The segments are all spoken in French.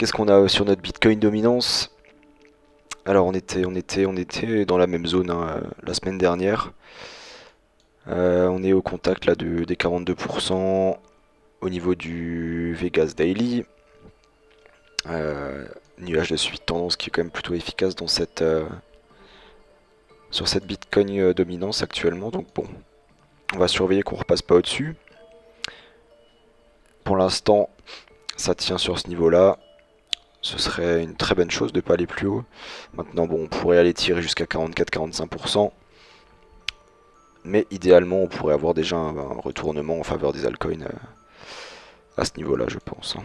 Qu'est-ce qu'on a sur notre Bitcoin dominance? Alors on était dans la même zone hein, la semaine dernière. On est au contact là des 42% au niveau du Vegas Daily. Nuage de suivi de tendance qui est quand même plutôt efficace sur cette Bitcoin dominance actuellement. Donc bon, on va surveiller qu'on repasse pas au-dessus. Pour l'instant, ça tient sur ce niveau-là. Ce serait une très bonne chose de ne pas aller plus haut. Maintenant, bon, on pourrait aller tirer jusqu'à 44-45%. Mais idéalement, on pourrait avoir déjà un retournement en faveur des altcoins à ce niveau-là, je pense, hein.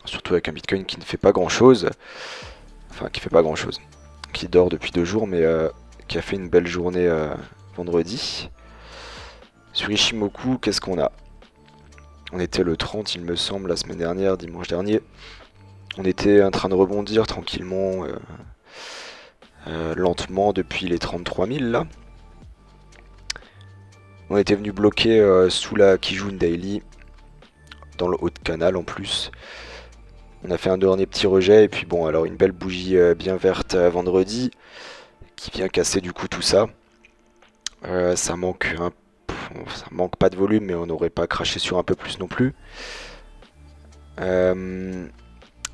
Surtout avec un Bitcoin qui ne fait pas grand-chose. Enfin, qui fait pas grand-chose. Qui dort depuis 2 jours, mais qui a fait une belle journée vendredi. Sur Ishimoku, qu'est-ce qu'on a? On était le 30, il me semble, la semaine dernière, dimanche dernier. On était en train de rebondir tranquillement, lentement depuis les 33 000 là. On était venu bloquer sous la Kijun Daily, dans le haut de canal en plus. On a fait un dernier petit rejet et puis bon, alors une belle bougie bien verte vendredi qui vient casser du coup tout ça. Ça manque ça manque pas de volume, mais on n'aurait pas craché sur un peu plus non plus. Euh,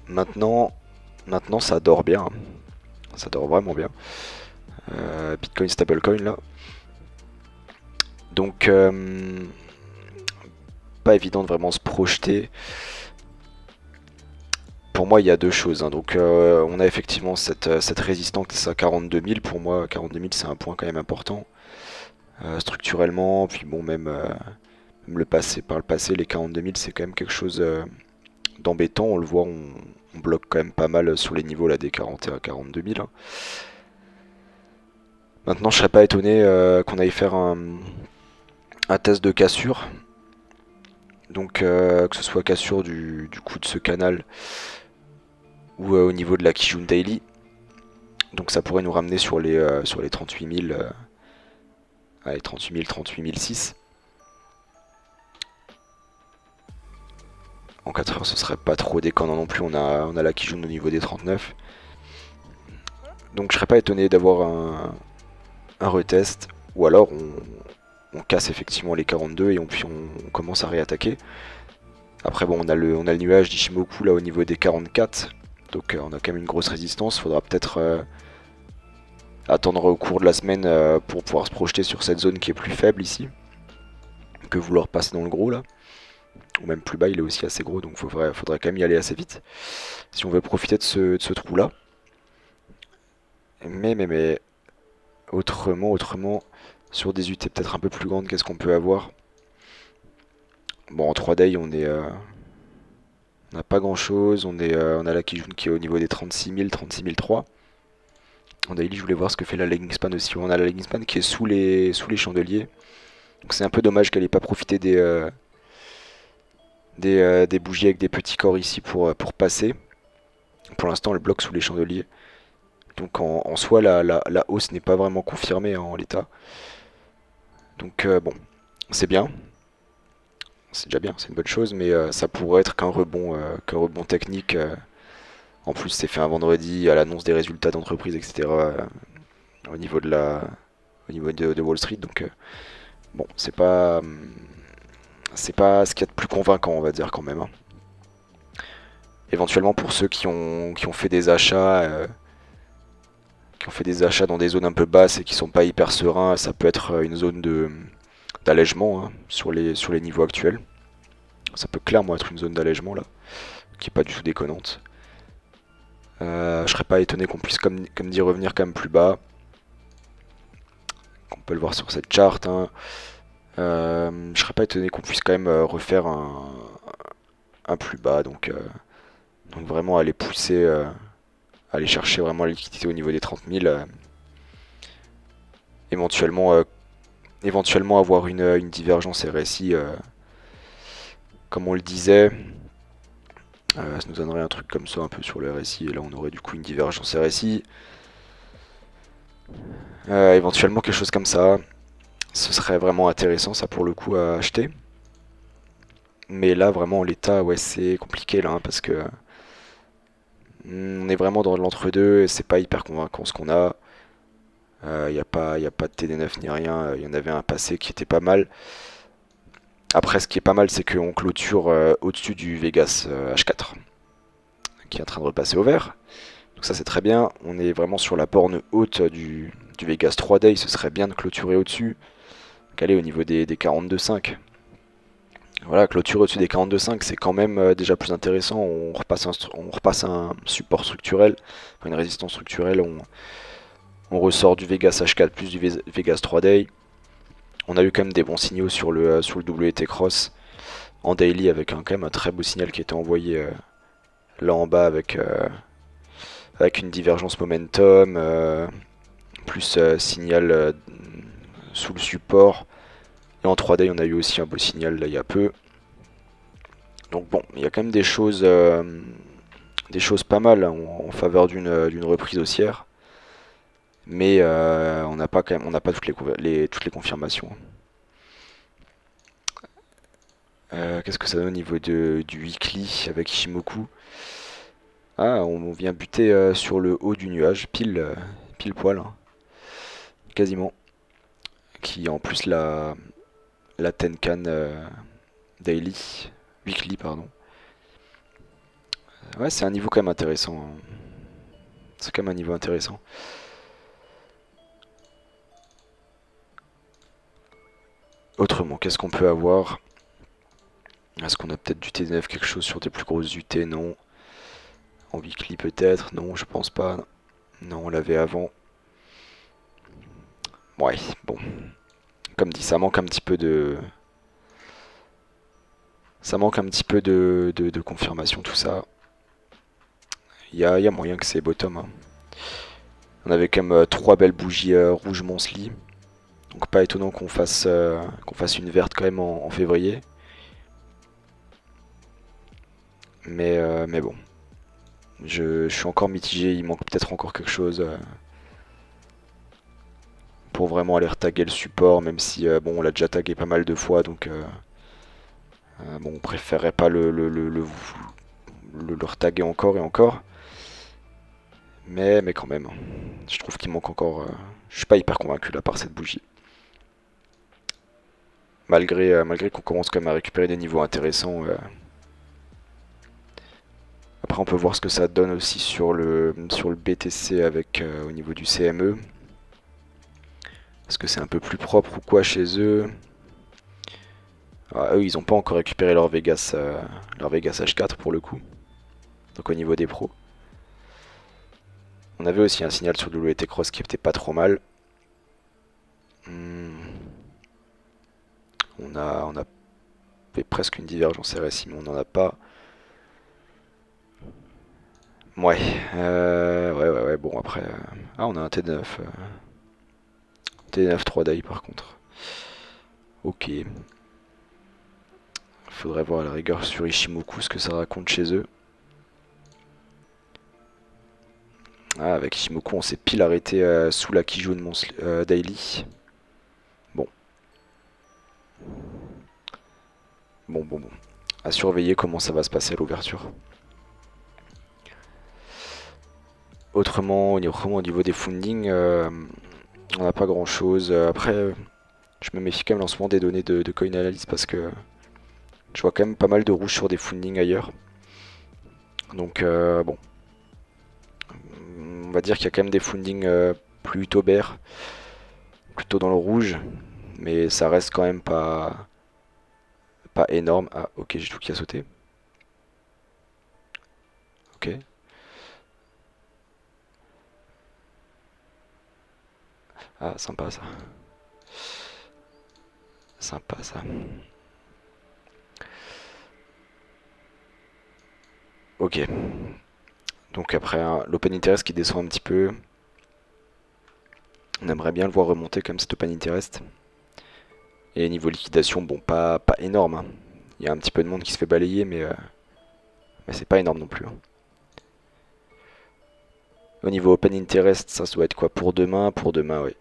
maintenant, maintenant ça dort bien, hein. Ça dort vraiment bien. Bitcoin stablecoin là. Donc pas évident de vraiment se projeter. Pour moi, il y a deux choses, hein. Donc on a effectivement cette résistance à 42 000. Pour moi, 42 000 c'est un point quand même important. Structurellement, puis bon même par le passé, les 42 000 c'est quand même quelque chose d'embêtant. On le voit, on bloque quand même pas mal sur les niveaux là des 41 à 42 000, hein. Maintenant, je serais pas étonné qu'on aille faire un test de cassure. Donc que ce soit cassure du coup de ce canal ou au niveau de la Kijun Daily. Donc ça pourrait nous ramener sur les 38 000, allez, 38 000, 38 006. En 4 heures, ce serait pas trop déconnant non plus. On a la Kijun au niveau des 39. Donc je serais pas étonné d'avoir un retest. Ou alors on casse effectivement les 42 et puis on commence à réattaquer. Après bon, on a le nuage d'Ishimoku là au niveau des 44. Donc on a quand même une grosse résistance. Faudra peut-être attendre au cours de la semaine pour pouvoir se projeter sur cette zone qui est plus faible ici. Que vouloir passer dans le gros là. Ou même plus bas, il est aussi assez gros, donc faudrait quand même y aller assez vite. Si on veut profiter de ce trou là. Mais autrement, sur des UT peut-être un peu plus grandes, qu'est-ce qu'on peut avoir? Bon, en 3 day, on n'a pas grand chose. On a la Kijun qui est au niveau des 36 000, 36 003. En daily, je voulais voir ce que fait la lagging span aussi. On a la lagging span qui est sous les chandeliers. Donc c'est un peu dommage qu'elle n'ait pas profité des bougies avec des petits corps ici pour passer. Pour l'instant, elle bloque sous les chandeliers. Donc en soi, la hausse n'est pas vraiment confirmée hein, en l'état. Donc bon, c'est bien. C'est déjà bien, c'est une bonne chose, mais ça pourrait être qu'un rebond technique. En plus, c'est fait un vendredi à l'annonce des résultats d'entreprise, etc. Au niveau de Wall Street. Donc bon, c'est pas ce qu'il y a de plus convaincant, on va dire quand même, hein. Éventuellement pour ceux qui ont fait des achats, dans des zones un peu basses et qui sont pas hyper sereins, ça peut être une zone d'allègement hein, sur les niveaux actuels. Ça peut clairement être une zone d'allègement là, qui est pas du tout déconnante. Je serais pas étonné qu'on puisse, comme dit, revenir quand même plus bas. On peut le voir sur cette charte, hein. Je serais pas étonné qu'on puisse quand même refaire un plus bas. Donc vraiment aller pousser, aller chercher vraiment la liquidité au niveau des 30 000. Éventuellement avoir une divergence RSI, comme on le disait. Ça nous donnerait un truc comme ça un peu sur le RSI. Et là on aurait du coup une divergence RSI. Éventuellement quelque chose comme ça. Ce serait vraiment intéressant ça pour le coup à acheter. Mais là vraiment l'état, ouais, c'est compliqué là hein, parce que On est vraiment dans l'entre-deux et c'est pas hyper convaincant ce qu'on a. Y a pas de TD9 ni rien. Il y en avait un passé qui était pas mal. Après, ce qui est pas mal, c'est qu'on clôture au-dessus du Vegas H4, qui est en train de repasser au vert. Donc ça, c'est très bien. On est vraiment sur la borne haute du Vegas 3D. Ce serait bien de clôturer au-dessus. Aller au niveau des 42,5. Voilà, clôturer au-dessus des 42,5, c'est quand même déjà plus intéressant. On repasse un support structurel, enfin une résistance structurelle. On ressort du Vegas H4 plus du Vegas 3D. On a eu quand même des bons signaux sur le WT Cross en daily avec quand même un très beau signal qui était envoyé là en bas avec une divergence momentum, plus signal sous le support. Et en 3D, on a eu aussi un beau signal là il y a peu. Donc bon, il y a quand même des choses pas mal hein, en faveur d'une reprise haussière. Mais on n'a pas toutes les confirmations. Qu'est-ce que ça donne au niveau du weekly avec Ishimoku? Ah, on vient buter sur le haut du nuage, pile poil, hein, quasiment. Qui en plus la Tenkan Daily, Weekly, pardon. Ouais, c'est un niveau quand même intéressant, hein. C'est quand même un niveau intéressant. Autrement, qu'est-ce qu'on peut avoir? Est-ce qu'on a peut-être du TDF quelque chose sur des plus grosses UT? Non. En weekly peut-être? Non, je pense pas. Non, on l'avait avant. Ouais, bon. Comme dit, ça manque un petit peu de... Ça manque un petit peu de confirmation, tout ça. Y a moyen que c'est bottom, hein. On avait quand même 3 belles bougies rouges Monthly. Donc pas étonnant qu'on fasse une verte quand même en février. Mais bon. Je suis encore mitigé, il manque peut-être encore quelque chose pour vraiment aller retaguer le support, même si bon, on l'a déjà tagué pas mal de fois, donc bon, on préférerait pas le retaguer encore et encore. Mais quand même, je trouve qu'il manque encore... je suis pas hyper convaincu là par cette bougie. Malgré qu'on commence quand même à récupérer des niveaux intéressants. Après on peut voir ce que ça donne aussi sur le BTC avec au niveau du CME. Est-ce que c'est un peu plus propre ou quoi chez eux? Eux ils ont pas encore récupéré leur Vegas H4 pour le coup. Donc au niveau des pros. On avait aussi un signal sur WT Cross qui était pas trop mal. On a fait presque une divergence RSI, mais on n'en a pas. Ouais, ouais, bon après... Ah, on a un T9. T9 3 day par contre. Ok. Faudrait voir à la rigueur sur Ishimoku ce que ça raconte chez eux. Ah, avec Ishimoku, on s'est pile arrêté sous la Kijun Daily. Bon. Bon. À surveiller comment ça va se passer à l'ouverture. Autrement, au niveau des fundings, on n'a pas grand chose. Après, je me méfie quand même en ce moment des données de CoinAnalysis parce que je vois quand même pas mal de rouge sur des fundings ailleurs. Donc, bon. On va dire qu'il y a quand même des fundings plutôt bear, plutôt dans le rouge, mais ça reste quand même pas énorme. Ah, ok, j'ai tout qui a sauté. Ok. Ah, sympa ça. Sympa ça. Ok. Donc après, hein, l'open interest qui descend un petit peu. On aimerait bien le voir remonter comme cet open interest. Et niveau liquidation, bon, pas énorme, hein. Il y a un petit peu de monde qui se fait balayer, mais c'est pas énorme non plus, hein. Au niveau open interest, ça doit être quoi pour demain? Pour demain, oui.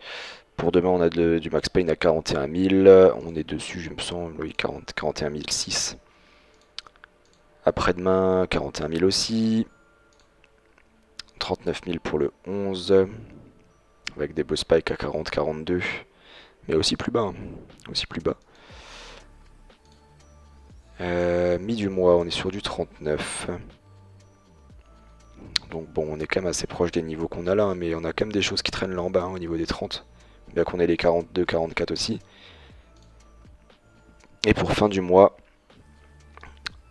Pour demain, on a du max pain à 41 000. On est dessus, je me sens, oui, 41 006. Après-demain, 41 000 aussi. 39 000 pour le 11, avec des beaux spikes à 40, 42, mais aussi plus bas, hein. Aussi plus bas. Mi du mois, on est sur du 39. Donc bon, on est quand même assez proche des niveaux qu'on a là, hein, mais on a quand même des choses qui traînent là en bas, hein, au niveau des 30. Bien qu'on ait les 42, 44 aussi. Et pour fin du mois,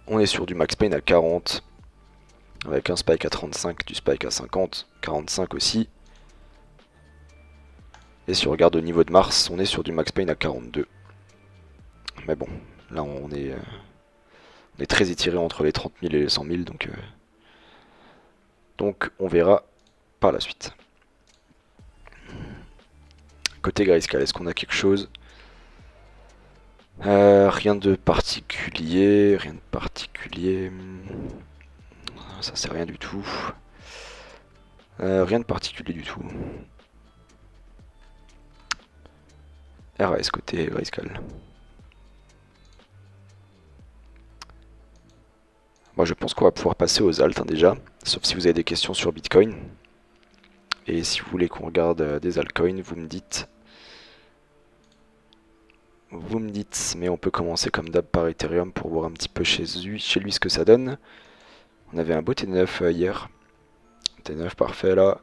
on est sur du max pain à 40, avec un spike à 35, du spike à 50, 45 aussi. Et si on regarde au niveau de mars, on est sur du max pain à 42. Mais bon, là on est très étiré entre les 30 000 et les 100 000, donc on verra par la suite. Côté Grayscale, est-ce qu'on a quelque chose? Rien de particulier, rien de particulier. Ça c'est rien du tout. Rien de particulier du tout. RS côté Grayscale. Moi je pense qu'on va pouvoir passer aux alts, hein, déjà, sauf si vous avez des questions sur Bitcoin. Et si vous voulez qu'on regarde des altcoins, vous me dites. Mais on peut commencer comme d'hab par Ethereum pour voir un petit peu chez lui ce que ça donne. On avait un beau T9 hier. T9 parfait là.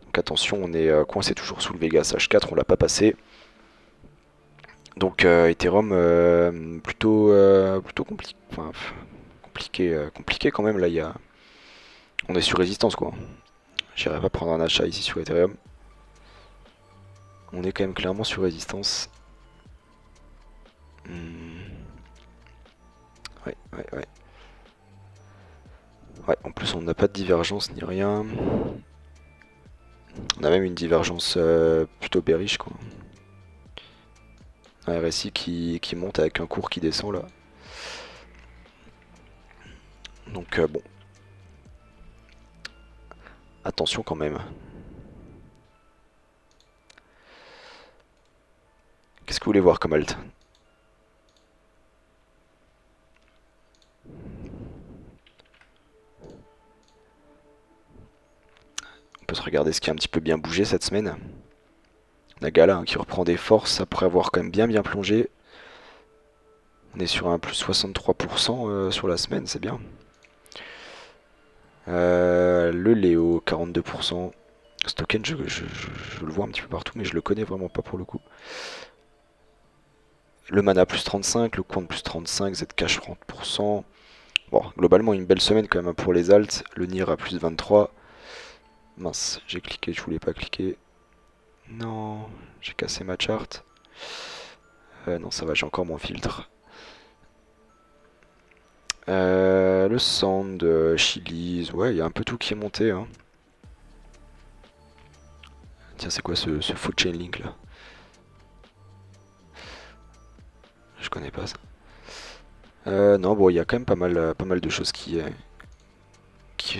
Donc attention, on est coincé toujours sous le Vegas H4, on l'a pas passé. Donc Ethereum plutôt compliqué. Enfin, compliqué quand même là, on est sur résistance quoi. J'irai pas prendre un achat ici sur Ethereum. On est quand même clairement sur résistance. Ouais. Ouais, en plus on n'a pas de divergence ni rien. On a même une divergence plutôt bearish quoi. Un RSI qui monte avec un cours qui descend là. Donc bon. Attention quand même. Qu'est-ce que vous voulez voir comme alt? On peut se regarder ce qui a un petit peu bien bougé cette semaine. On a Gala qui reprend des forces après avoir quand même bien plongé. On est sur un plus 63% sur la semaine, c'est bien. Le Léo, 42%. Ce token, je le vois un petit peu partout, mais je le connais vraiment pas pour le coup. Le Mana plus 35, le Quant plus 35, Zcash 30%. Bon, globalement une belle semaine quand même pour les alts. Le NIR à plus 23. Mince, j'ai cliqué, je voulais pas cliquer. Non, j'ai cassé ma chart. Non, ça va, j'ai encore mon filtre. Le Sand, Chili's, ouais, il y a un peu tout qui est monté, hein. Tiens, c'est quoi ce faux Chainlink là? Je connais pas ça. Non, bon, il y a quand même pas mal de choses qui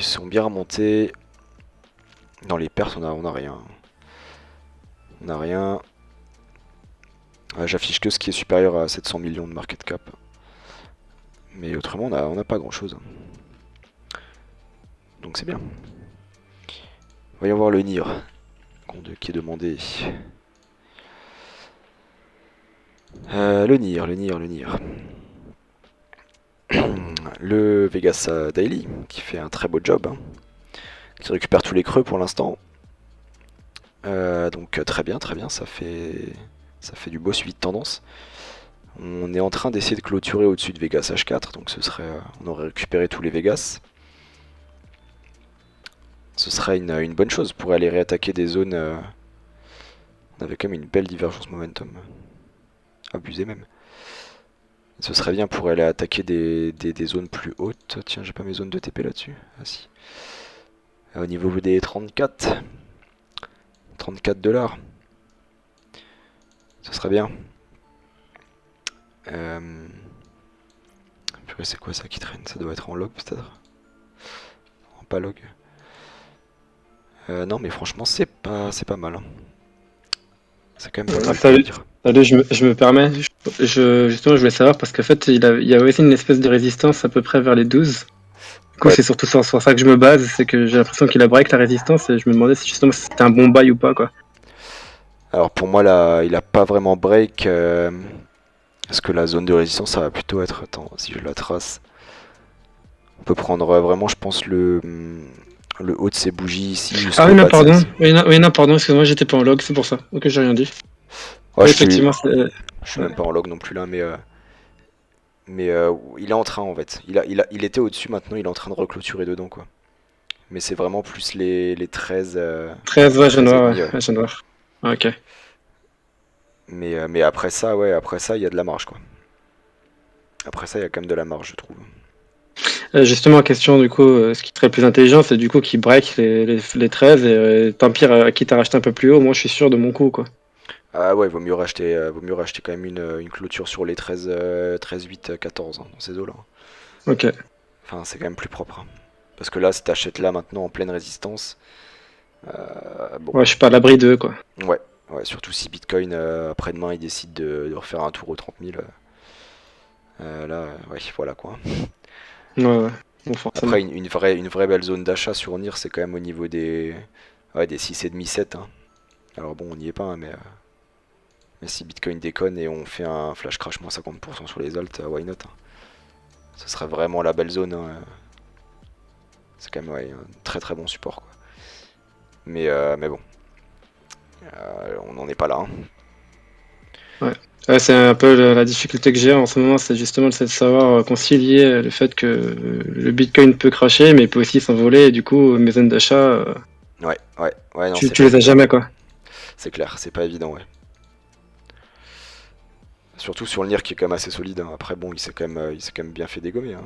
sont bien remontées. Dans les pertes, on a rien. On a rien. J'affiche que ce qui est supérieur à 700 millions de market cap. Mais autrement, on n'a pas grand chose. Donc c'est bien. Voyons voir le NIR qui est demandé. Le NIR. Le Vegas Daily qui fait un très beau job, hein, qui récupère tous les creux pour l'instant. Donc très bien, ça fait du beau suivi de tendance. On est en train d'essayer de clôturer au-dessus de Vegas H4, donc on aurait récupéré tous les Vegas. Ce serait une bonne chose pour aller réattaquer des zones. On avait quand même une belle divergence momentum. Abusé même. Ce serait bien pour aller attaquer des zones plus hautes. Tiens, j'ai pas mes zones de TP là-dessus. Ah si. Au niveau des 34 $. Ce serait bien. C'est quoi ça qui traîne? Ça doit être en log peut-être? Pas log. Non mais franchement c'est pas mal, hein. C'est quand même pas mal. Salut, je me permets. Justement, je voulais savoir parce qu'en fait, il y a aussi une espèce de résistance à peu près vers les 12. coup, Ouais. c'est surtout sur ça que je me base, c'est que j'ai l'impression qu'il a break la résistance et je me demandais si justement c'était un bon buy ou pas, quoi. Alors pour moi là, il a pas vraiment break. Parce que la zone de résistance, ça va plutôt être. Attends, si je la trace. On peut prendre vraiment, je pense, le haut de ces bougies ici Ah jusqu'au oui, non, bas de pardon. celle-ci. Oui, non, pardon, excuse-moi, j'étais pas en log, c'est pour ça. Ok, j'ai rien dit. Ouais, Oui, effectivement, c'est. je suis Ouais. même pas en log non plus là, mais il est en train en fait. Il était au-dessus maintenant, il est en train de reclôturer dedans quoi. Mais c'est vraiment plus les 13, 13, les ouais, je viens de 13 et voir, demi, ouais. ouais. Ouais, je viens de voir. Ah, ok. Mais après ça, ouais, après ça, il y a de la marge quoi. Après ça, il y a quand même de la marge, je trouve. Justement, question, du coup, ce qui serait le plus intelligent, c'est du coup qu'il break les 13 et tant pis, quitte à racheter un peu plus haut, moi je suis sûr de mon coup, quoi. Ah ouais, vaut mieux racheter quand même une clôture sur les 13, 13 8, 14 hein, dans ces eaux-là. Ok. Enfin, c'est quand même plus propre, hein. Parce que là, si t'achètes là maintenant en pleine résistance, bon, Ouais, je suis pas à l'abri d'eux, quoi. ouais, ouais, surtout si Bitcoin après-demain il décide de refaire un tour aux 30 000, là, ouais, voilà quoi. Ouais, ouais. Bon, forcément. Après, une vraie belle zone d'achat sur NIR, c'est quand même au niveau des 6,5 7, hein. Alors bon, on n'y est pas, hein, mais si Bitcoin déconne et on fait un flash crash moins 50% sur les alts, why not, hein. Ce serait vraiment la belle zone, hein. C'est quand même ouais, un très très bon support quoi. Mais bon, on n'en est pas là, hein. Ouais. Ouais, c'est un peu la difficulté que j'ai en ce moment, c'est justement le fait de savoir concilier le fait que le Bitcoin peut cracher, mais il peut aussi s'envoler, et du coup, mes zones d'achat, Ouais, ouais, ouais, non, c'est tu pas les as évident, jamais, ouais. quoi. C'est clair, c'est pas évident, ouais. Surtout sur le NIR qui est quand même assez solide, hein. Après, bon, il s'est quand même bien fait dégommer, hein.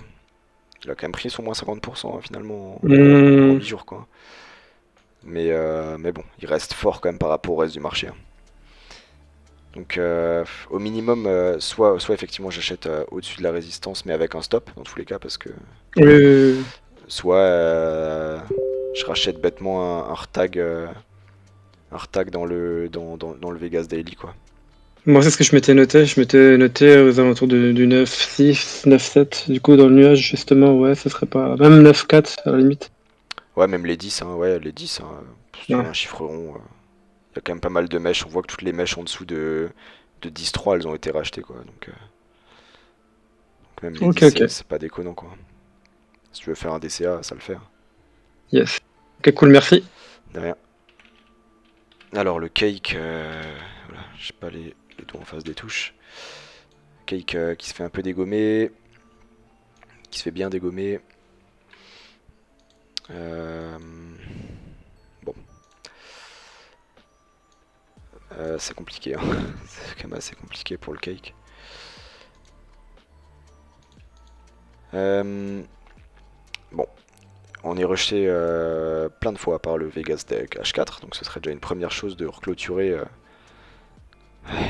Il a quand même pris son moins 50% hein, finalement en Hmm. 8 jours, quoi. Mais bon, il reste fort quand même par rapport au reste du marché, hein. Donc, au minimum, soit effectivement j'achète au-dessus de la résistance, mais avec un stop dans tous les cas, parce que Oui, oui, oui, oui. soit je rachète bêtement un retag dans le Vegas Daily, quoi. Moi, c'est ce que je m'étais noté. Je m'étais noté aux alentours du 9,6, 9,7. Du coup, dans le nuage, justement, ouais, ce serait pas. Même 9,4 à la limite. Ouais, même les 10, hein, ouais, les 10, hein, si tu veux Ouais. un chiffre rond, il y a quand même pas mal de mèches. On voit que toutes les mèches en dessous de 10,3 elles ont été rachetées, quoi. Donc même les 10, Ok, ok. c'est pas déconnant, quoi. Si tu veux faire un DCA, ça le fait, hein. Yes. Ok, cool, merci. De rien. Alors, le cake, voilà, j'ai pas les doigts en face des touches. Cake qui se fait un peu dégommer, qui se fait bien dégommer. Euh, bon, c'est compliqué, hein. C'est quand même assez compliqué pour le cake. Euh, bon, on est rejeté plein de fois par le Vegas Deck H4, donc ce serait déjà une première chose de reclôturer.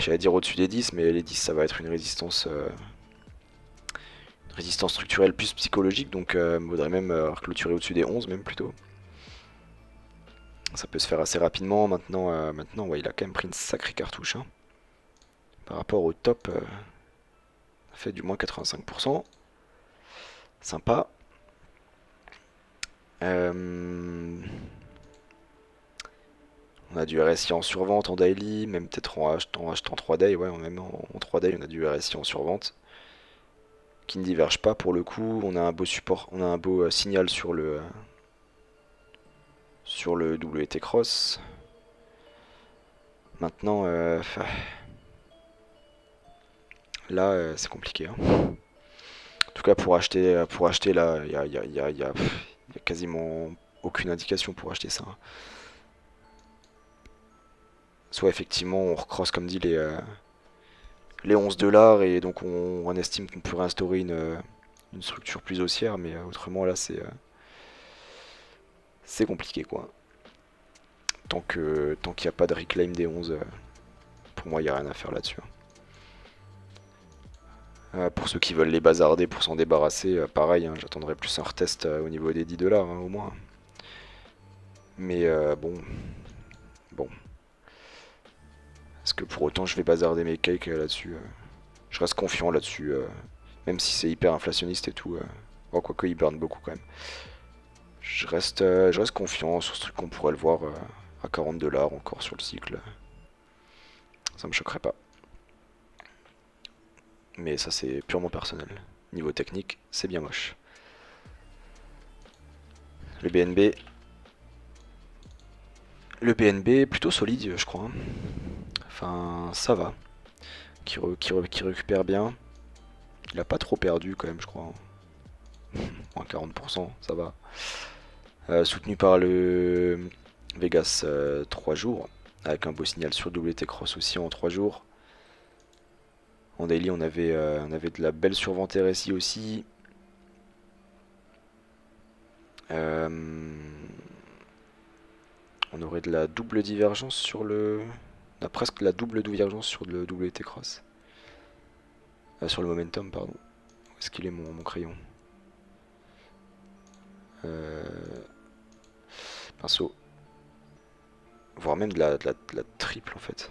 J'allais dire au-dessus des 10, mais les 10 ça va être une résistance structurelle plus psychologique, donc il faudrait même reclôturer au-dessus des 11 même plutôt. Ça peut se faire assez rapidement. Maintenant ouais, il a quand même pris une sacrée cartouche, hein. Par rapport au top, ça fait du moins 85%. Sympa. Euh, on a du RSI en survente en daily, même peut-être en 3 day, ouais, même en 3 day on a du RSI en survente qui ne diverge pas pour le coup. On a un beau support, on a un beau signal sur le WT cross. Maintenant, là, c'est compliqué, hein. En tout cas, pour acheter là, il y a quasiment aucune indication pour acheter ça, hein. Soit effectivement, on recrosse comme dit les 11 dollars et donc on estime qu'on peut réinstaurer une structure plus haussière, mais autrement là, c'est compliqué quoi. Tant qu'il n'y a pas de reclaim des 11, pour moi, il n'y a rien à faire là-dessus, hein. Pour ceux qui veulent les bazarder pour s'en débarrasser, pareil, hein, j'attendrai plus un retest au niveau des 10 dollars, hein, au moins. Mais bon. Est-ce que pour autant je vais bazarder mes cakes là-dessus, je reste confiant là-dessus, même si c'est hyper inflationniste et tout. Oh, quoique il burn beaucoup quand même. Je reste confiant sur ce truc qu'on pourrait le voir à 40$ encore sur le cycle. Ça me choquerait pas. Mais ça c'est purement personnel. Niveau technique, c'est bien moche. Le BNB. Le BNB est plutôt solide, je crois. Enfin, ça va. Qui récupère bien. Il a pas trop perdu quand même, je crois. Moins 40%, ça va. Soutenu par le Vegas 3 jours. Avec un beau signal sur WT Cross aussi en 3 jours. En daily, on avait de la belle survente RSI aussi. On aurait de la double divergence sur le... On a presque la double divergence sur le WT Cross. Sur le momentum, pardon. Où est-ce qu'il est mon crayon Pinceau. Voire même de la triple en fait.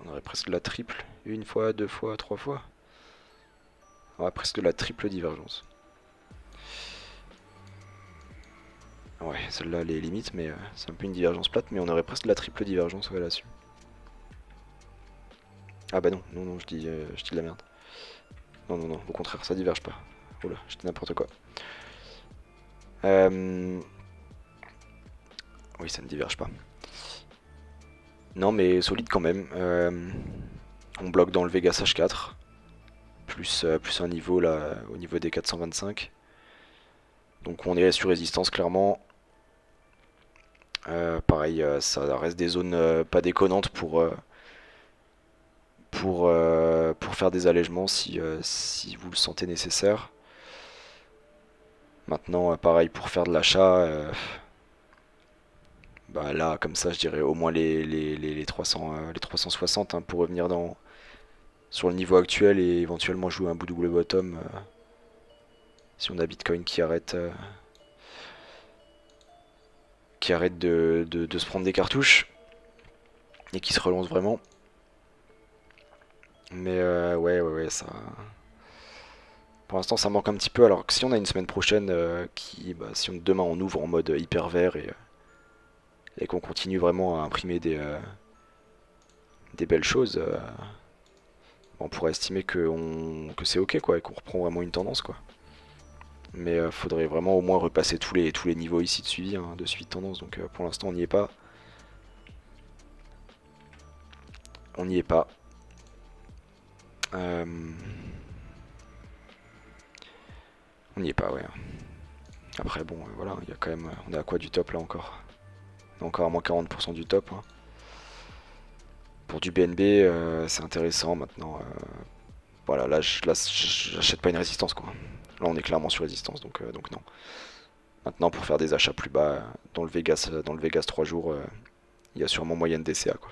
On aurait presque de la triple. Une fois, deux fois, trois fois. On aurait presque de la triple divergence. Ouais, celle-là elle est limite, mais c'est un peu une divergence plate, mais on aurait presque de la triple divergence ouais, là-dessus. Ah bah non, non, non, je dis de la merde. Non, non, non, au contraire, ça diverge pas. Oula, je dis n'importe quoi. Oui, ça ne diverge pas. Non, mais solide quand même. On bloque dans le Vegas H4. Plus un niveau là, au niveau des 425. Donc on est sur résistance clairement. Pareil, ça reste des zones pas déconnantes pour faire des allègements si vous le sentez nécessaire. Maintenant, pareil, pour faire de l'achat, bah là, comme ça, je dirais au moins les 300, les 360 hein, pour revenir sur le niveau actuel et éventuellement jouer un bout double bottom si on a Bitcoin qui arrête de se prendre des cartouches et qui se relance vraiment. Mais ouais, ça... Pour l'instant, ça manque un petit peu. Alors que si on a une semaine prochaine, si demain on ouvre en mode hyper vert et qu'on continue vraiment à imprimer des belles choses, on pourrait estimer que c'est ok quoi, et qu'on reprend vraiment une tendance quoi. Mais faudrait vraiment au moins repasser tous les niveaux ici de suivi, hein, de suivi de tendance. Donc pour l'instant on n'y est pas. On n'y est pas. On n'y est pas, ouais. Après, bon, voilà, il y a quand même. On est à quoi du top là encore? On est encore à moins 40% du top. Hein. Pour du BNB, c'est intéressant maintenant. Voilà, là, j'achète pas une résistance quoi. Là, on est clairement sur résistance, donc non. Maintenant, pour faire des achats plus bas dans le Vegas 3 jours, il y a sûrement moyen de DCA quoi.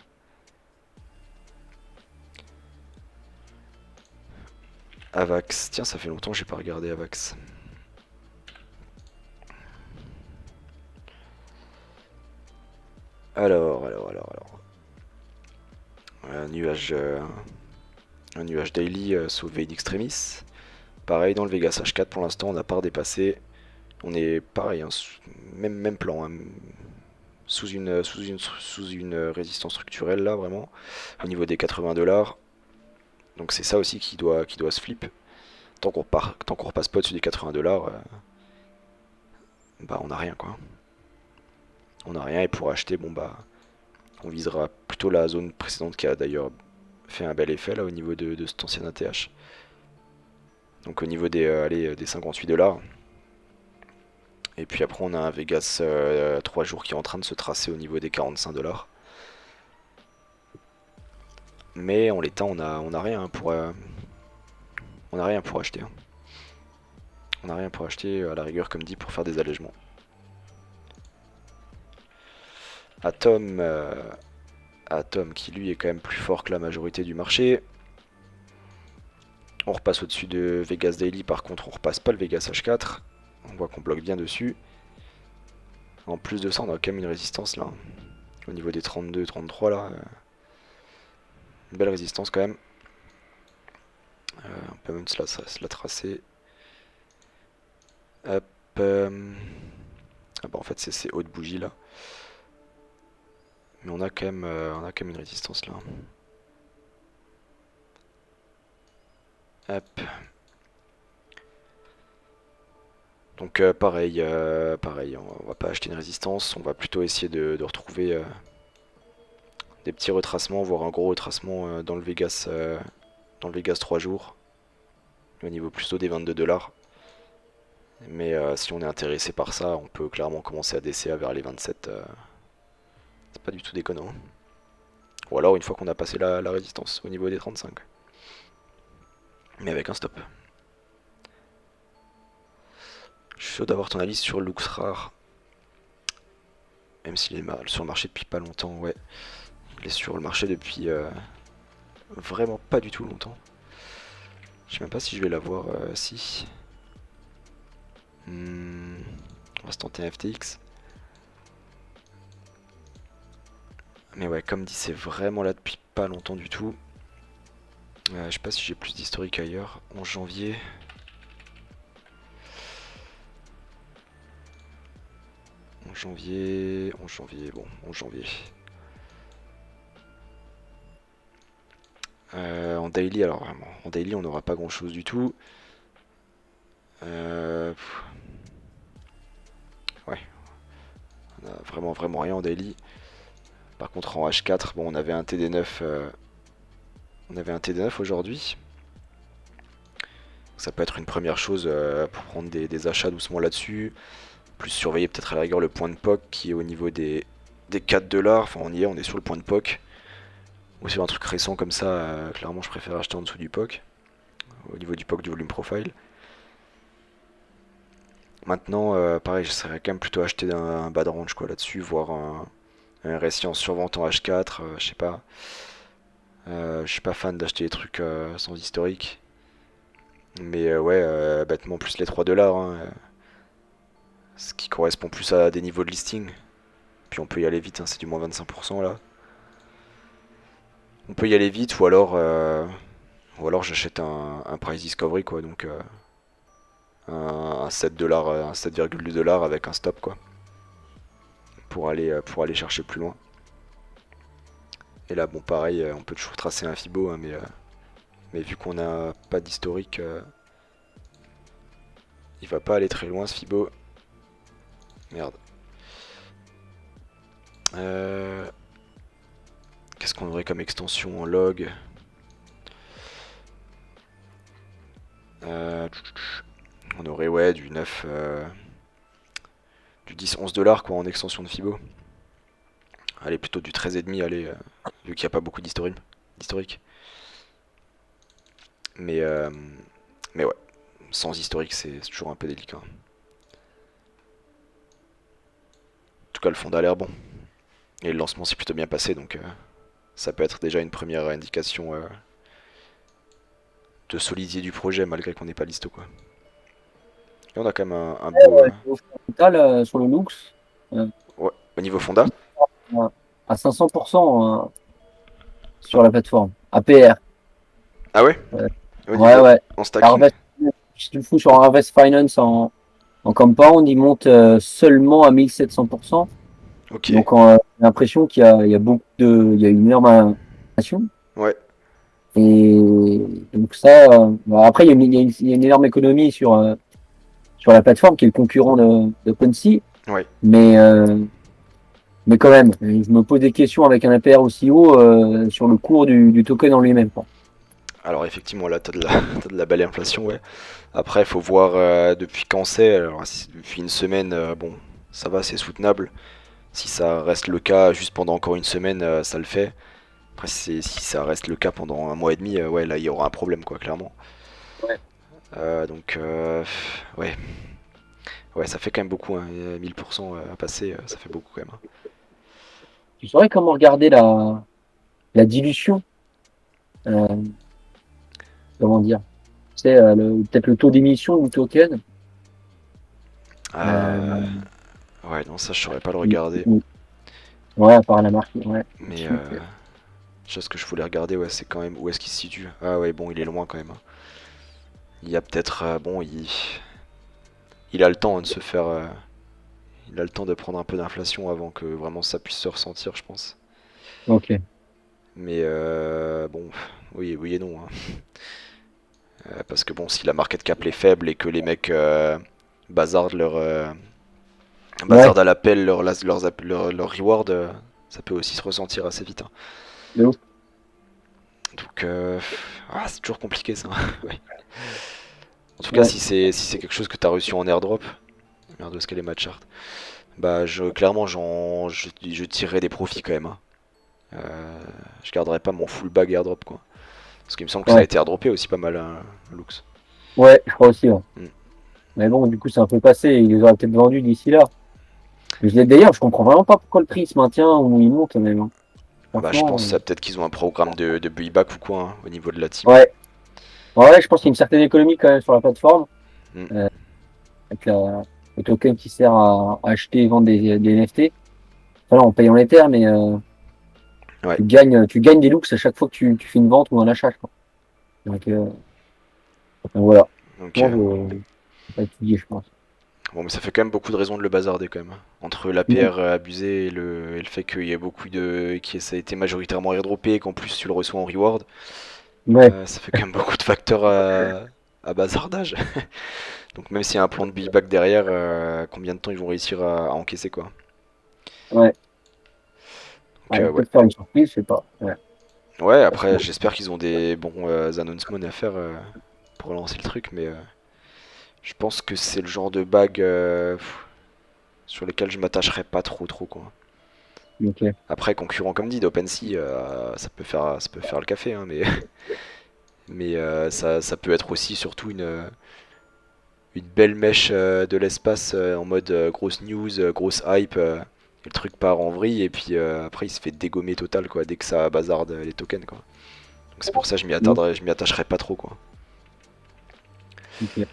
Avax, tiens, ça fait longtemps que j'ai pas regardé Avax. Alors. Un nuage, un nuage daily sauvé in extremis. Pareil dans le Vegas H4 pour l'instant on n'a pas redépassé. On est pareil, hein, même plan, hein, sous une résistance structurelle là vraiment, au niveau des 80$. Donc c'est ça aussi qui doit se flip. Tant qu'on repasse pas au-dessus des 80$, bah on n'a rien quoi. On n'a rien et pour acheter, bon bah on visera plutôt la zone précédente qui a d'ailleurs fait un bel effet là au niveau de cet ancien ATH. Donc au niveau des 58$. Et puis après on a un Vegas 3 jours qui est en train de se tracer au niveau des 45$. Mais en l'état on a rien pour on a rien pour acheter. Hein. On a rien pour acheter à la rigueur comme dit pour faire des allègements. Atom, Atom qui lui est quand même plus fort que la majorité du marché. On repasse au-dessus de Vegas Daily, par contre on repasse pas le Vegas H4. On voit qu'on bloque bien dessus. En plus de ça, on a quand même une résistance là. Au niveau des 32, 33 là. Une belle résistance quand même. On peut même se la tracer. Hop. Ah bah en fait c'est ces hautes bougies là. Mais on a quand même une résistance là. Hop. Donc pareil, on va pas acheter une résistance, on va plutôt essayer de retrouver des petits retracements, voire un gros retracement dans le Vegas 3 jours, au niveau plus haut des 22 $. Mais si on est intéressé par ça, on peut clairement commencer à DCA vers les 27. C'est pas du tout déconnant. Ou alors une fois qu'on a passé la résistance au niveau des 35. Mais avec un stop. Je suis chaud d'avoir ton analyse sur Lux Rare. Même s'il est sur le marché depuis pas longtemps, ouais. Il est sur le marché depuis vraiment pas du tout longtemps. Je sais même pas si je vais l'avoir si. On va se tenter un FTX. Mais ouais, comme dit, c'est vraiment là depuis pas longtemps du tout. Je sais pas si j'ai plus d'historique ailleurs. 11 janvier. 11 janvier. 11 janvier. Bon, 11 janvier. En daily, alors vraiment, en daily, on n'aura pas grand chose du tout. Ouais, on a vraiment rien en daily. Par contre, en H4, bon, on avait un TD9. On avait un TD9 aujourd'hui. Ça peut être une première chose pour prendre des achats doucement là-dessus. Plus surveiller peut-être à la rigueur le point de POC qui est au niveau des 4 $. Enfin, on est sur le point de POC. Ou sur un truc récent comme ça, clairement, je préfère acheter en dessous du POC. Au niveau du POC du volume profile. Maintenant, pareil, j'essaierais quand même plutôt acheter un bas de range quoi là-dessus, voire un RSI en survente en H4, je sais pas. Je suis pas fan d'acheter des trucs sans historique. Mais ouais, bêtement plus les 3 $, hein, ce qui correspond plus à des niveaux de listing. Puis on peut y aller vite, hein, c'est du moins 25% là. On peut y aller vite ou alors j'achète un price discovery quoi, donc un 7 $, un 7,2 $ avec un stop quoi, pour aller chercher plus loin. Et là bon pareil, on peut toujours tracer un Fibo, hein, mais vu qu'on n'a pas d'historique, il va pas aller très loin ce Fibo. Merde. Qu'est-ce qu'on aurait comme extension en log? On aurait ouais du 9, du 10-11 $ quoi en extension de Fibo. Allez, plutôt du 13,5, allez, vu qu'il n'y a pas beaucoup d'historique. Mais, euh, mais ouais, sans historique c'est toujours un peu délicat. En tout cas le fond a l'air bon. Et le lancement s'est plutôt bien passé, donc ça peut être déjà une première indication de solidité du projet malgré qu'on n'ait pas listo quoi. Et on a quand même un beau... Au total, sur le Lux, euh, ouais, au niveau fonda. à 500% sur la plateforme. APR. Ah ouais. Euh, Au ouais, niveau ouais. en stacking. Si tu le fous sur Harvest Finance en compound, il monte seulement à 1700%. Ok. Donc, j'ai l'impression il y a beaucoup il y a une énorme inflation. Ouais. Et donc ça, bah, après, il y a une énorme économie sur la plateforme qui est le concurrent de Ponzi. Ouais. Mais quand même, je me pose des questions avec un APR aussi haut sur le cours du token en lui-même, quoi. Alors effectivement là t'as de la belle inflation ouais. Après faut voir depuis quand c'est. Alors si c'est depuis une semaine, bon ça va c'est soutenable. Si ça reste le cas juste pendant encore une semaine, ça le fait. Après si ça reste le cas pendant un mois et demi, ouais là il y aura un problème quoi clairement. Ouais. Donc ouais. Ouais ça fait quand même beaucoup hein. 1000% à passer, ça fait beaucoup quand même, hein. Tu saurais comment regarder la dilution, euh, comment dire, tu sais, peut-être le taux d'émission du token. Euh, Euh, ouais non ça je saurais pas le regarder. ouais, à part la marque, ouais. Mais ce que je voulais regarder ouais c'est quand même où est-ce qu'il se situe. Ah ouais bon il est loin quand même, hein. Il y a peut-être bon il a le temps, hein, de se faire... il a le temps de prendre un peu d'inflation avant que vraiment ça puisse se ressentir, je pense. Ok. Mais bon, oui, oui et non, hein. Parce que bon, si la market cap est faible et que les mecs bazardent Ouais, bazardent à l'appel leur reward, ça peut aussi se ressentir assez vite, hein. de ouf. Donc, c'est toujours compliqué ça. Ouais. En tout cas, Ouais. si c'est quelque chose que tu as reçu en airdrop, merde, où est-ce qu'elle est ma chart? Bah, clairement, je tirerai des profits quand même, hein. Je garderai pas mon full bag airdrop, quoi. Parce qu'il me semble que ça a Ouais. été airdroppé aussi pas mal, hein, Lux. Ouais, je crois aussi. Ouais. Mm. Mais bon, du coup, c'est un peu passé. Ils les auraient peut-être vendus d'ici là. D'ailleurs, je comprends vraiment pas pourquoi le prix se maintient ou il monte même, hein. Bah, je Franchement. pense peut-être qu'ils ont un programme de buyback ou quoi, hein, au niveau de la team. Ouais. Ouais, je pense qu'il y a une certaine économie quand même sur la plateforme. Mm. euh, avec le token qui sert à acheter et vendre des NFT. Voilà, en payant les terres, mais Ouais. tu gagnes des looks à chaque fois que tu fais une vente ou un achat, quoi. Donc voilà. Donc, Moi, je vais pas étudier, je pense. bon, mais ça fait quand même beaucoup de raisons de le bazarder quand même, hein. Entre l'APR abusé et le fait qu'il y ait beaucoup de... que ça a été majoritairement airdroppé et qu'en plus tu le reçois en reward, Ouais, ça fait quand même beaucoup de facteurs à bazardage. Donc même s'il y a un plan de buyback derrière, combien de temps ils vont réussir à encaisser, quoi. ouais. Donc, Ouais, ouais. peut-être faire une surprise, je sais pas. Ouais. Ouais, après j'espère qu'ils ont des bons announcements à faire pour lancer le truc, mais je pense que c'est le genre de bag sur lesquels je m'attacherai pas trop, quoi. Ok. Après, concurrent comme dit d'OpenSea, ça peut faire le café, hein, mais, mais ça peut être aussi surtout une belle mèche de l'espace en mode grosse news, grosse hype, et le truc part en vrille, et puis après il se fait dégommer total, quoi, dès que ça bazarde les tokens, quoi. Donc c'est pour ça que je m'y attacherai pas trop, quoi. Ok.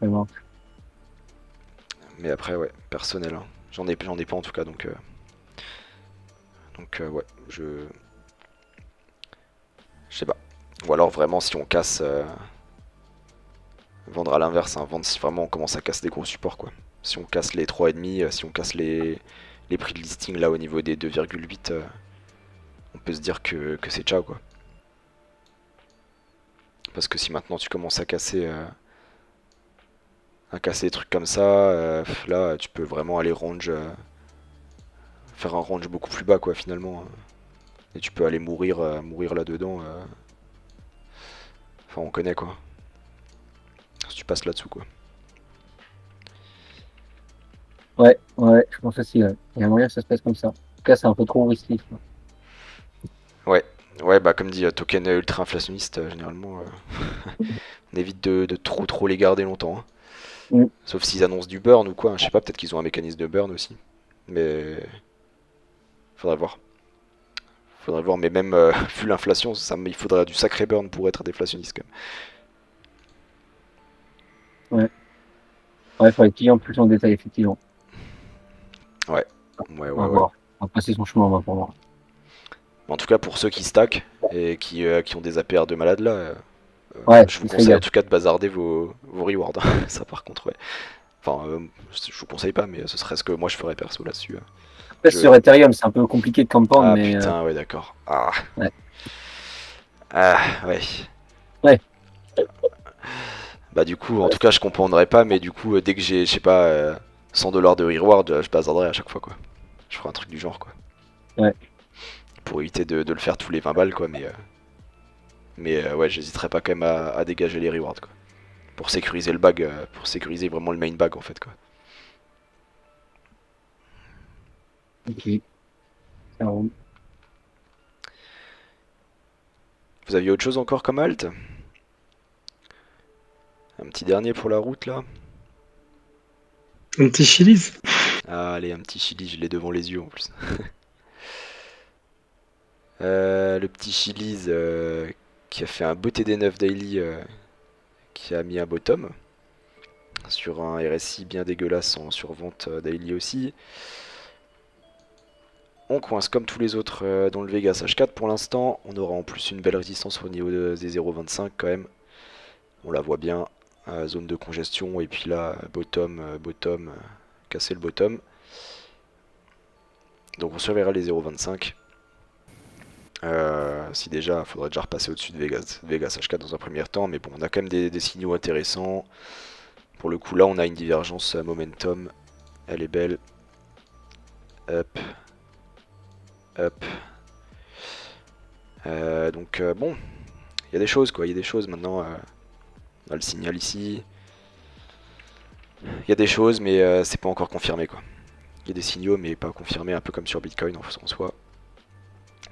Vraiment. Mais après, ouais, personnel, hein. J'en ai pas en tout cas, donc ouais, je sais pas. Ou alors vraiment si on casse, vendre à l'inverse, hein, vendre si vraiment on commence à casser des gros supports, quoi. Si on casse les 3,5, si on casse les prix de listing là au niveau des 2,8, on peut se dire que c'est ciao, quoi. Parce que si maintenant tu commences à casser des trucs comme ça, là tu peux vraiment aller faire un range beaucoup plus bas, quoi, finalement, hein. Et tu peux aller mourir là-dedans. Enfin, on connaît, quoi. Si tu passes là-dessous, quoi. Ouais, ouais, je pense aussi, ouais. Il y a moyen que ça se passe comme ça. En tout cas, c'est un peu trop risqué, je pense. Ouais, ouais, bah comme dit, token ultra inflationniste, généralement, on évite de trop les garder longtemps, hein. Mm. Sauf s'ils annoncent du burn ou quoi, hein. Je sais pas, peut-être qu'ils ont un mécanisme de burn aussi. Mais faudrait voir. Faudrait voir, mais même vu l'inflation, il faudrait du sacré burn pour être déflationniste quand Ouais. Ouais, il faut étudier en plus en détail, effectivement. même. Ouais, ouais, On ouais, va ouais. voir. On va passer son chemin, on va pour voir. En tout cas, pour ceux qui stack et qui ont des APR de malade là, Ouais, je vous il se conseille en régale. tout cas de bazarder vos rewards. Ça, par contre, ouais. Enfin, je vous conseille pas, mais ce serait ce que moi je ferais perso là-dessus, hein. Après, Je... sur Ethereum, c'est un peu compliqué de compound, Ah mais putain, ouais, d'accord. Ah, ouais. ouais. Ouais, Bah, du coup, en tout cas, je comprendrais pas, mais du coup, dès que j'ai, je sais pas, 100 $ de reward, je bazarderai à chaque fois, quoi. Je ferai un truc du genre, quoi. ouais. Pour éviter de le faire tous les 20 balles, quoi, mais ouais, j'hésiterai pas quand même à dégager les rewards, quoi. Pour sécuriser le bag, pour sécuriser vraiment le main bag, en fait, quoi. Ok. Ça roule. Vous aviez autre chose encore comme alt? Un petit dernier pour la route, là? Un petit Chili's. Ah, allez, un petit Chili, je l'ai devant les yeux, en plus. Le petit Chili's qui a fait un beau TD9 daily, qui a mis un bottom sur un RSI bien dégueulasse en survente daily aussi. On coince comme tous les autres dans le Vegas H4 pour l'instant. On aura en plus une belle résistance au niveau des 0,25 quand même. On la voit bien. zone de congestion, et puis là, bottom, casser le bottom. Donc on surveillera les 0,25. Si déjà, il faudrait déjà repasser au-dessus de Vegas H4 dans un premier temps, mais bon, on a quand même des signaux intéressants. Pour le coup, là, on a une divergence momentum. Elle est belle. Up. Up. Donc, bon, il y a des choses, quoi. Il y a des choses maintenant. On a le signal ici. Il y a des choses, mais c'est pas encore confirmé, quoi. Il y a des signaux, mais pas confirmés, un peu comme sur Bitcoin en soi.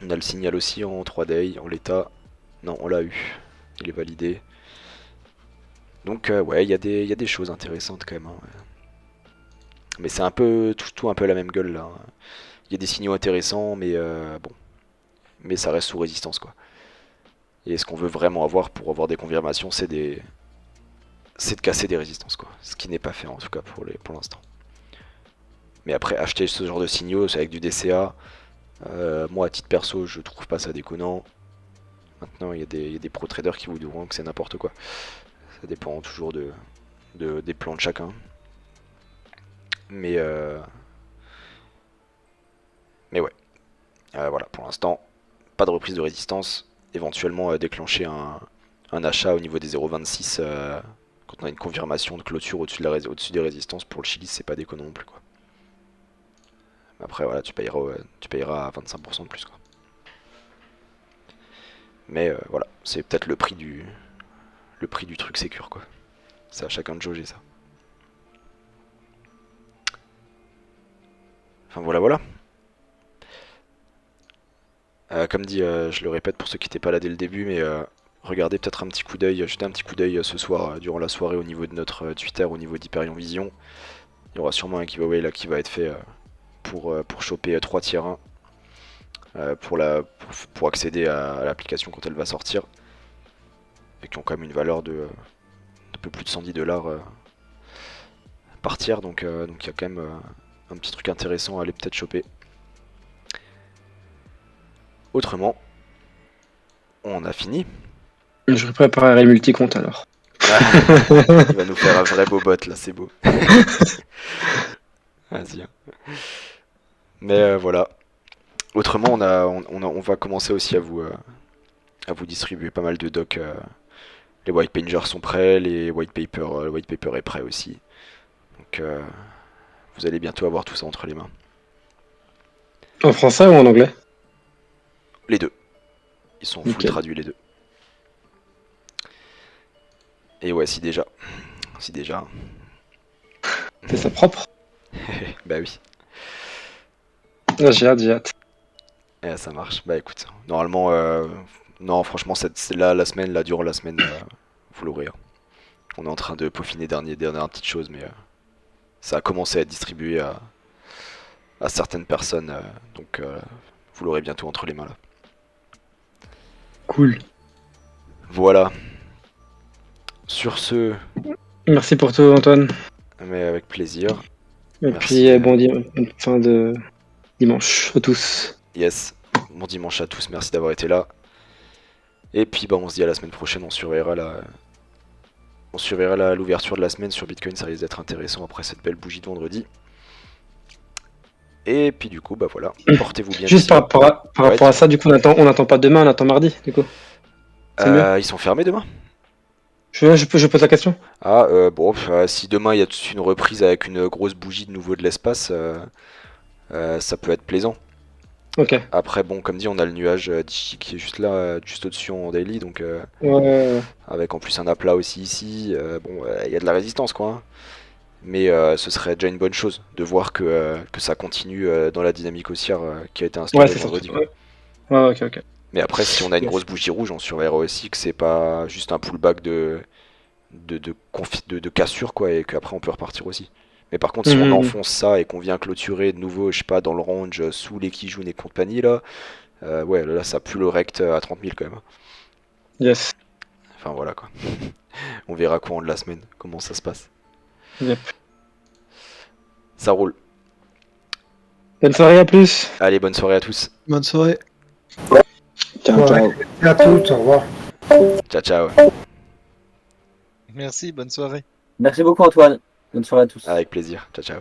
On a le signal aussi en 3day, en l'état. Non, on l'a eu. Il est validé. Donc, ouais, il y a des choses intéressantes quand même. Hein. Mais c'est un peu tout un peu la même gueule là. Il y a des signaux intéressants, mais bon. Mais ça reste sous résistance, quoi. Et ce qu'on veut vraiment avoir pour avoir des confirmations, c'est de casser des résistances, quoi. Ce qui n'est pas fait en tout cas pour l'instant. Mais après, acheter ce genre de signaux avec du DCA, moi à titre perso, je trouve pas ça déconnant. Maintenant, il y a des pro traders qui vous diront que c'est n'importe quoi. Ça dépend toujours des plans de chacun. Mais ouais. Voilà, pour l'instant, pas de reprise de résistance. Éventuellement déclencher un achat au niveau des 0,26 quand on a une confirmation de clôture au-dessus des résistances. Pour le Chili, c'est pas déconnant non plus, quoi. Après, voilà, tu payeras à 25% de plus, quoi. Mais voilà, c'est peut-être le prix du truc sécure, quoi. C'est à chacun de jauger ça. Enfin voilà. Comme dit, je le répète pour ceux qui n'étaient pas là dès le début, mais regardez peut-être un petit coup d'œil, jetez un petit coup d'œil ce soir durant la soirée au niveau de notre Twitter, au niveau d'Hyperion Vision. Il y aura sûrement un giveaway là qui va être fait pour choper 3 tiers 1 pour accéder à l'application quand elle va sortir. Et qui ont quand même une valeur de peu plus de 110 $ par tiers, donc il y a quand même un petit truc intéressant à aller peut-être choper. Autrement, on a fini. Je préparerai le multi-compte alors. Il va nous faire un vrai beau bot là, c'est beau. Vas-y. Hein. Mais voilà. Autrement, on va commencer aussi à vous distribuer pas mal de docs. Les white papers sont prêts, le white paper est prêt aussi. Donc vous allez bientôt avoir tout ça entre les mains. En français ou en anglais? Les deux. Ils sont full traduits les deux. Et ouais, si déjà. C'est ça propre. Bah oui. Ah, j'ai hâte. Et ça marche. Bah écoute, normalement, non, franchement, la semaine, là, durant la semaine, vous l'aurez. Hein. On est en train de peaufiner dernière petite chose, mais ça a commencé à être distribué à certaines personnes, donc vous l'aurez bientôt entre les mains là. Cool. Voilà. Sur ce. Merci pour tout, Antoine. Mais avec plaisir. Et Merci. puis bonne fin de dimanche à tous. Yes. Bon dimanche à tous. Merci d'avoir été là. Et puis bah on se dit à la semaine prochaine. On surveillera l'ouverture de la semaine sur Bitcoin. Ça risque d'être intéressant après cette belle bougie de vendredi. Et puis du coup bah voilà. Portez-vous bien. Juste par rapport à ça, du coup on attend pas demain, on attend mardi, du coup. Ils sont fermés demain. Je pose la question. Bon, si demain il y a une reprise avec une grosse bougie de nouveau de l'espace, ça peut être plaisant. Ok. Après, bon, comme dit, on a le nuage qui est juste là, juste au-dessus en daily, donc Ouais. avec en plus un aplat aussi ici, bon, il y a de la résistance quoi. Hein. Mais ce serait déjà une bonne chose de voir que ça continue dans la dynamique haussière qui a été instaurée vendredi. Ouais, ok. Mais après, si on a une grosse bougie rouge, on surveillera aussi que c'est pas juste un pullback de cassure, quoi, et qu'après on peut repartir aussi. Mais par contre, si on enfonce ça et qu'on vient clôturer de nouveau, je sais pas, dans le range sous les Kijun et compagnie, là, ouais, là, ça pue le rect à 30 000 quand même. Yes. Enfin voilà, quoi. On verra courant de la semaine, comment ça se passe. Yep. Ça roule. Bonne soirée, à plus. Allez, bonne soirée à tous. Bonne soirée. Ciao. À tous, au revoir. Ciao. Merci, bonne soirée. Merci beaucoup Antoine. Bonne soirée à tous. Avec plaisir. Ciao, ciao.